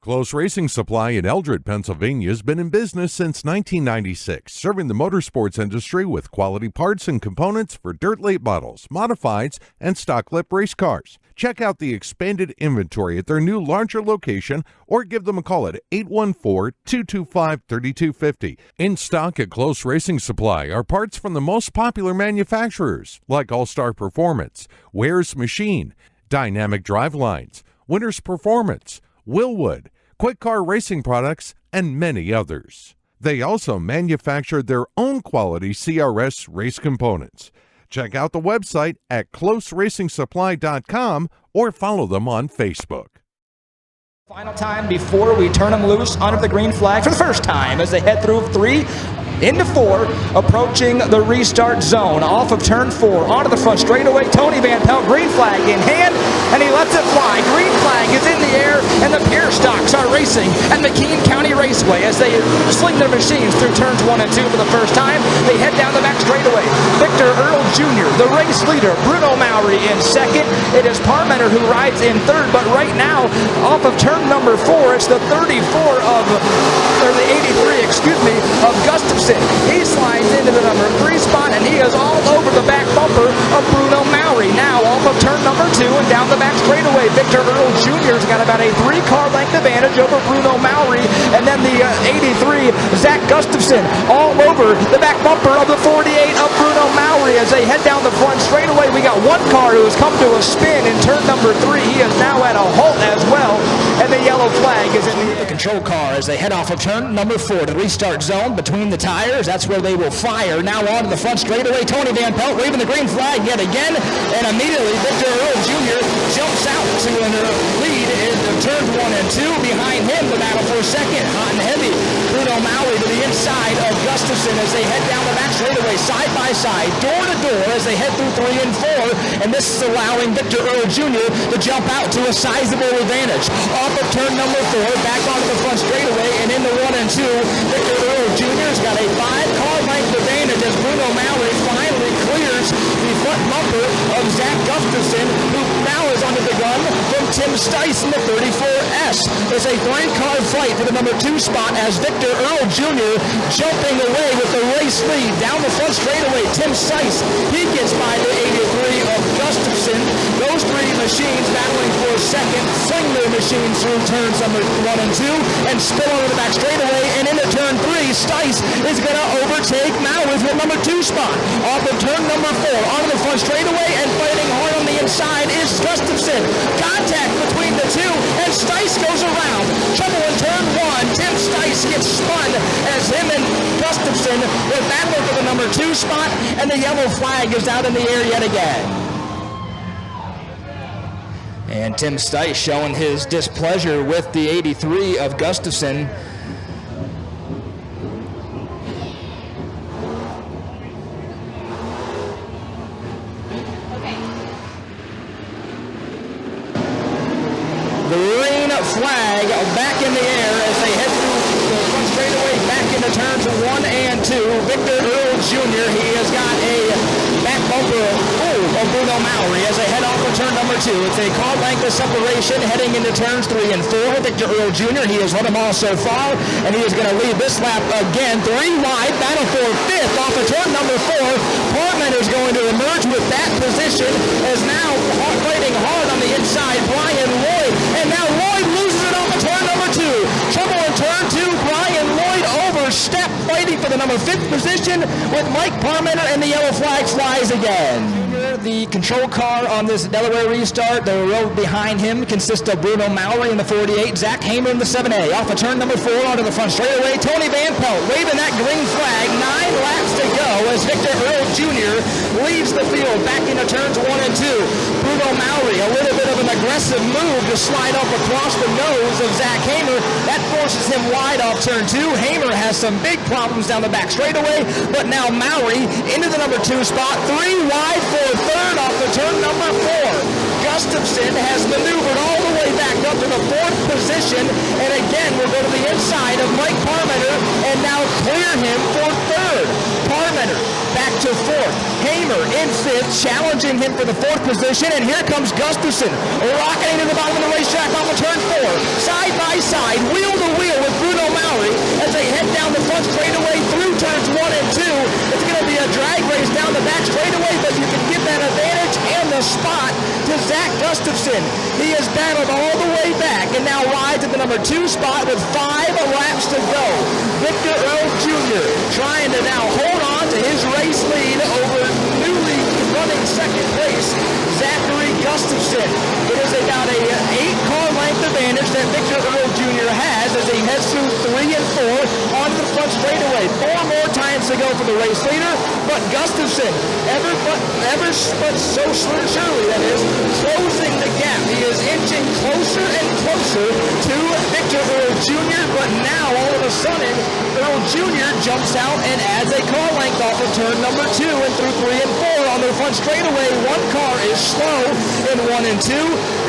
Close Racing Supply in Eldred, Pennsylvania has been in business since 1996, serving the motorsports industry with quality parts and components for dirt late models, modifieds, and stock lip race cars. Check out the expanded inventory at their new larger location or give them a call at 814-225-3250. In stock at Close Racing Supply are parts from the most popular manufacturers like All-Star Performance, Ware's Machine, Dynamic Drivelines, Winter's Performance, Willwood, Quick Car Racing Products, and many others. They also manufacture their own quality CRS race components. Check out the website at closeracingsupply.com or follow them on Facebook. Final time before we turn them loose under the green flag for the first time as they head through 3 into 4, approaching the restart zone. Off of turn 4, onto the front straightaway. Tony Van Pelt, green flag in hand, and he lets it fly. Green flag is in the air, and the Pier Stocks are racing at McKean County Raceway as they sling their machines through turns 1 and 2 for the first time. They head down the back straightaway. Victor Earl Jr., the race leader. Bruno Mowry in second. It is Parmenter who rides in third, but right now, off of turn number 4, it's the 83, of Gustafson. He slides into the number 3 spot, and he is all over the back bumper of Bruno Mowry. Now off of turn number 2 and down the back straightaway, Victor Earl Jr.'s got about a 3-car length advantage over Bruno Mowry, and then the 83, Zach Gustafson, all over the back bumper of the 48 of Bruno Mowry as they head down the front straightaway. We got one car who has come to a spin in turn number 3. He is now at a halt as well, and the yellow flag is in the control car as they head off of turn number 4 to the restart zone between the tires. That's where they will fire. Now on to the front straightaway. Tony Van Pelt waving the green flag yet again, and immediately Victor Earl Jr. jumps out to a lead in turns 1 and 2. Behind him, the battle for second, hot and heavy. Bruno Mowry to the inside of Gustafson as they head down the back straightaway, side by side, door to door as they head through 3 and 4, and this is allowing Victor Earl Jr. to jump out to a sizable advantage. Off of turn number 4, back onto the front straightaway, and into 1 and 2, Victor Earl Jr.'s got a 5-car length advantage as Bruno Mowry finally clears the front bumper of Zach Gustafson, who now is under the gun from Tim Stice in the 34S. It's a 3-car fight for the number 2 spot as Victor Earl Jr. jumping away with the race lead down the front straightaway. Tim Stice, he gets by the 83 of Gustafson. Those 3 machines battling for second, fling their machines through turns number 1 and 2 and spill over the back straightaway, and into turn 3, Stice is going to overtake Mowry for the number 2 spot. Off of turn number 4, onto the front straightaway, and fighting hard on the inside is Gustafson. Contact between the two, and Stice goes around. Trouble in turn 1. Tim Stice gets spun as him and Gustafson were battling for the number 2 spot, and the yellow flag is out in the air yet again. And Tim Stice showing his displeasure with the 83 of Gustafson. The green flag back in the air as they head through the front straightaway back into turns 1 and 2. Victor Earl Jr., he has got a back bumper of Bruno Mowry as they head off of turn number 2. It's a car length of separation heading into turns 3 and 4. Victor Earl Jr., he has run them all so far, and he is going to lead this lap again. 3 wide, battle for 5th off of turn number 4. Parmenter is going to emerge with that position as now fighting hard on the inside, Brian Lloyd, and now Lloyd loses it off of turn number 2. Trouble in turn 2, Brian Lloyd overstep, fighting for the number 5th position with Mike Parmenter, and the yellow flag flies again. The control car on this Delaware restart, the row behind him consists of Bruno Mowry in the 48, Zach Hamer in the 7A. Off of turn number 4 onto the front straightaway, Tony Van Pelt waving that green flag. 9 laps to go as Victor Earl Jr. leads the field back into turns 1 and 2. Bruno Mowry, a little bit of an aggressive move to slide up across the nose of Zach Hamer. That forces him wide off turn 2. Hamer has some big problems down the back straightaway, but now Mowry into the number 2 spot. 3 wide for third off the turn number 4. Gustafson has maneuvered all the way back up to the 4th position. And again, we'll go to the inside of Mike Parmenter and now clear him for 3rd. Parmenter back to 4th. Hamer in 5th, challenging him for the 4th position. And here comes Gustafson, rocketing to the bottom of the racetrack off of turn 4. Side by side, wheel to wheel with Bruno Maury as they head down the front straightaway through turns 1 and 2. It's going to be a drag race down the back straightaway, but you can give that advantage and the spot to Zach Gustafson. He has battled all the way back and now rides at the number 2 spot with 5 laps to go. Victor Earl Jr. trying to now hold on to his race lead over newly running second place, Zachary Gustafson. It is about a 8-car length advantage that Victor Earl Jr. has as he heads through 3 and 4 onto the front straightaway. 4 more times to go for the race leader, but Gustafson, ever but so surely, that is, closing the gap. He is inching closer and closer to Victor Earl Jr., but now all of a sudden, Earl Jr. jumps out and adds a car length off of turn number 2 and through 3 and 4 on the front straightaway. 1 car is slow in 1 and 2.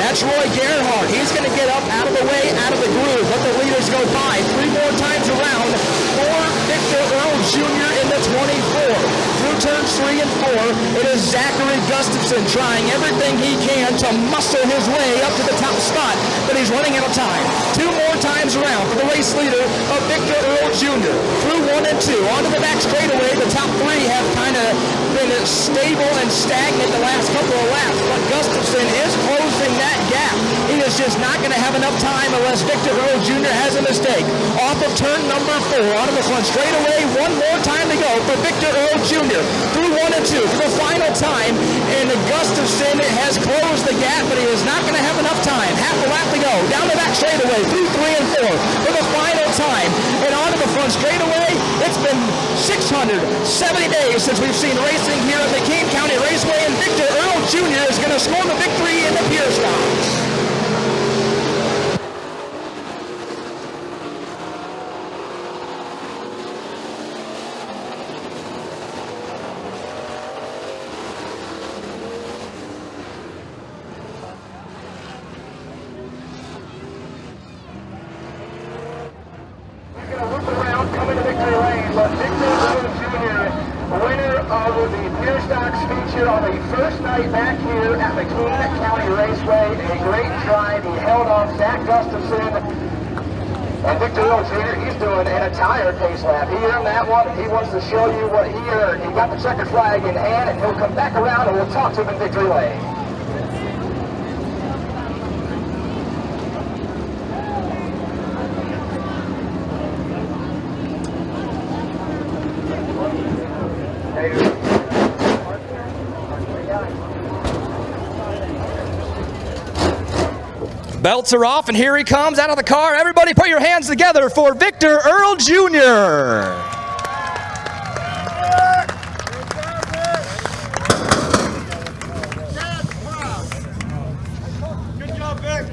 That's Roy Gerhardt. He's going to get up out of the way, out of the groove. Let the leaders go by 3 more times around for Victor Earl Jr. in the 24. Through turns 3 and 4, it is Zachary Gustafson trying everything he can to muscle his way up to the top spot, but he's running out of time. 2 more times around for the race leader of Victor Earl Jr. Through 1 and 2, onto the back straightaway. The top 3 have kind of been stable and stagnant the last couple of laps, but Gustafson is closing that gap. He is just not going to have enough time unless Victor Earl Jr. has a mistake. Off of turn number 4, onto the front straightaway. 1 more time to go for Victor Earl Jr. Through 1 and 2 for the final time, and Gustafson has closed the gap, but he is not going to have enough time. Half a lap to go. Down the back straightaway through 3 and 4 for the final time, and onto the front straightaway. It's been 670 days since we've seen racing here at McKean County Raceway, and Victor Earl Jr. is going to score the victory in the pier stops. Coming to victory lane, but Victor Earl Jr., winner of the Pier Stocks feature on the first night back here at McKean County Raceway. A great drive. He held off Zach Gustafson. And Victor Earl Jr., he's doing an entire pace lap. He earned that one. He wants to show you what he earned. He got the checkered flag in hand, and he'll come back around and we'll talk to him in victory lane. Belts are off, and here he comes out of the car. Everybody put your hands together for Victor Earl Jr. Good job, Vic.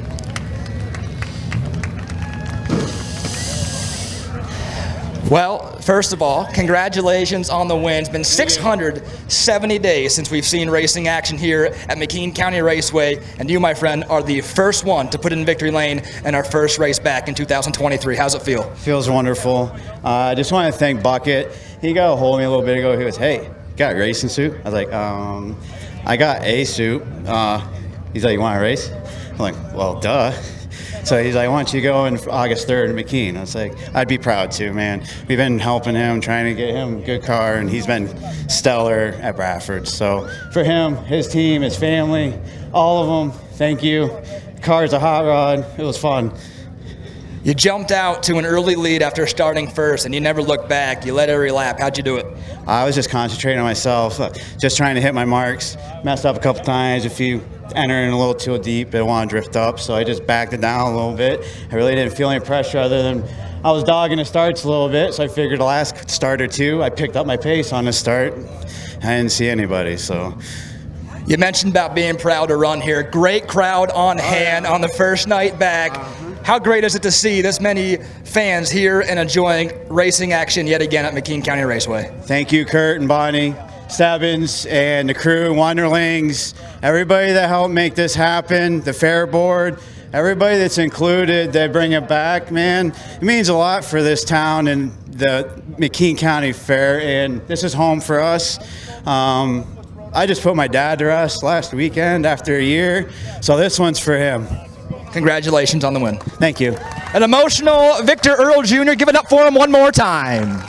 Well, first of all, congratulations on the win. It's been 670 days since we've seen racing action here at McKean County Raceway, and you, my friend, are the first one to put in victory lane in our first race back in 2023. How's it feel? Feels wonderful. I just want to thank Bucket. He got a hold of me a little bit ago. He goes, "Hey, got a racing suit?" I was like, I got a suit. He's like, "You want to race?" I'm like, "Well, duh." So he's like, "Why don't you go on August 3rd in McKean?" I was like, "I'd be proud to, man." We've been helping him, trying to get him a good car, and he's been stellar at Bradford. So for him, his team, his family, all of them, thank you. The car's a hot rod. It was fun. You jumped out to an early lead after starting first, and you never looked back. You led every lap. How'd you do it? I was just concentrating on myself, just trying to hit my marks. Messed up a couple times. A few entering a little too deep, I want to drift up, so I just backed it down a little bit. I really didn't feel any pressure other than I was dogging the starts a little bit, so I figured the last start or two, I picked up my pace on the start. I didn't see anybody, so. You mentioned about being proud to run here. Great crowd on hand on the first night back. How great is it to see this many fans here and enjoying racing action yet again at McKean County Raceway? Thank you, Kurt and Bonnie, Stebbins, and the crew, Wonderlings, everybody that helped make this happen, the fair board, everybody that's included, they bring it back, man. It means a lot for this town and the McKean County Fair, and this is home for us. I just put my dad to rest last weekend after a year, so this one's for him. Congratulations on the win. Thank you. An emotional Victor Earl Jr. Give it up for him one more time.